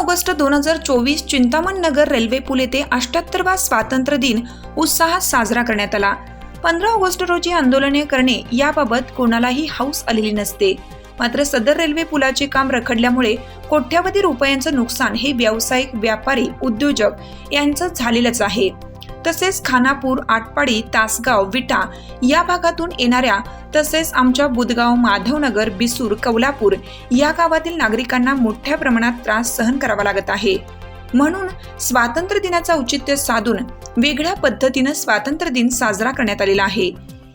August 2024 Chintaman नगर railway पूल येथे 78वा स्वातंत्र्य दिन उत्साहात साजरा करण्यात आला। 15 ऑगस्ट रोजी आंदोलने करणे याबाबत कोणालाही हौस आलेली नसते, मात्र सदर रेल्वे पुलाचे काम रखडल्यामुळे कोट्यावधी रुपयांचं नुकसान हे व्यावसायिक, व्यापारी, उद्योजक यांचं झालेलंच आहे। तसेच खानापूर, आटपाडी, तासगाव, विटा या भागातून येणाऱ्या तसेच आमच्या बुदगाव, माधवनगर, बिसूर, कौलापूर या गावातील नागरिकांना मोठ्या प्रमाणात त्रास सहन करावा लागत आहे। म्हणून स्वातंत्र्य दिनाचा औचित्य साधून वेगळ्या पद्धतीने स्वातंत्र्य दिन साजरा करण्यात आलेला आहे।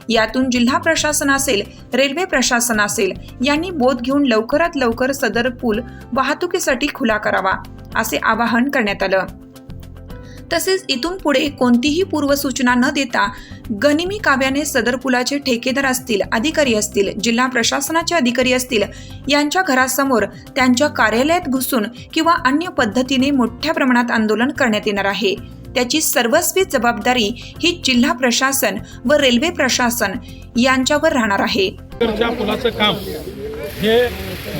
यातून जिल्हा प्रशासन असेल, रेल्वे प्रशासन असेल यांनी बोध घेऊन लवकरात लवकर सदर पूल वाहतुकीसाठी खुला करावा असे आवाहन करण्यात आलं। तसेच इथून पुढे कोणतीही पूर्वसूचना न देता गनिमी काव्याने सदर पुलाचे ठेकेदार असतील, अधिकारी असतील, जिल्हा प्रशासनाचे अधिकारी असतील यांच्या घरासमोर, त्यांच्या कार्यालयात घुसून किंवा अन्य पद्धतीने मोठ्या प्रमाणात आंदोलन करण्यात येणार आहे। त्याची सर्वस्वी जबाबदारी ही जिल्हा प्रशासन व रेल्वे प्रशासन यांच्यावर राहणार आहे। पुलाचं काम हे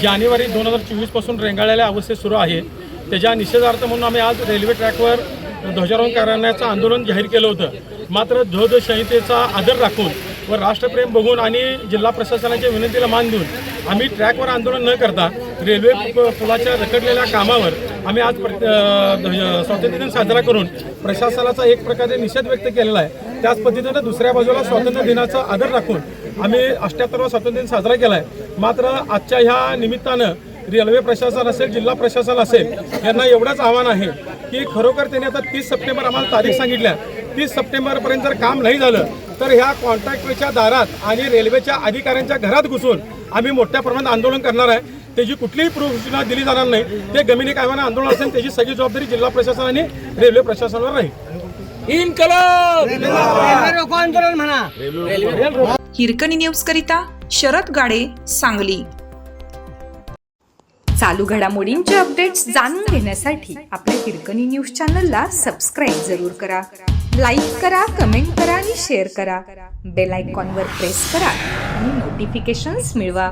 जानेवारी 2024 पासून रेंगाळलेल्या अवस्थेत सुरू आहे। त्याच्या निषेधार्थ म्हणून आम्ही आज रेल्वे ट्रॅकवर ध्वजारोहण करण्याचं आंदोलन जाहीर केलं होतं। मात्र ध्वज संहितेचा आदर राखून व राष्ट्रप्रेम बघून आणि जिल्हा प्रशासनाच्या विनंतीला मान देऊन आम्ही ट्रॅकवर आंदोलन न करता रेल्वे पुलाच्या रखडलेल्या कामावर आम्ही आज स्वातंत्र्य दिन साजरा करून प्रशासनाचा एक प्रकारे निषेध व्यक्त केलेला आहे। त्याच पद्धतीनं दुसऱ्या बाजूला स्वातंत्र्य दिनाचा आदर राखून आम्ही 78वा स्वातंत्र्य दिन साजरा केला आहे। मात्र आजच्या ह्या निमित्तानं रेल्वे प्रशासन असेल, जिल्हा प्रशासन असेल यांना एवढंच आव्हान आहे की खरोखर त्यांनी आता 30 सप्टेंबर आम्हाला तारीख सांगितल्या, 30 सप्टेंबरपर्यंत जर काम नाही झालं तर ह्या कॉन्ट्रॅक्टरच्या दारात आणि रेल्वेच्या अधिकाऱ्यांच्या घरात घुसून आम्ही मोठ्या प्रमाणात आंदोलन करणार आहे। त्याची कुठलीही पूर्वसूचना दिली जाणार नाही। ते गमिनी कायद्याने आंदोलन असेल त्याची सगळी जबाबदारी जिल्हा प्रशासन आणि रेल्वे प्रशासनावर राहील। हिरकणी न्यूज करिता शरद गाडे, सांगली। चालू घडामोडींचे अपडेट्स जाणून घेण्यासाठी आपल्या हिरकणी न्यूज चॅनलला सबस्क्राईब जरूर करा, लाईक करा, कमेंट करा आणि शेअर करा। बेल आयकॉनवर प्रेस करा आणि नोटिफिकेशन्स मिळवा।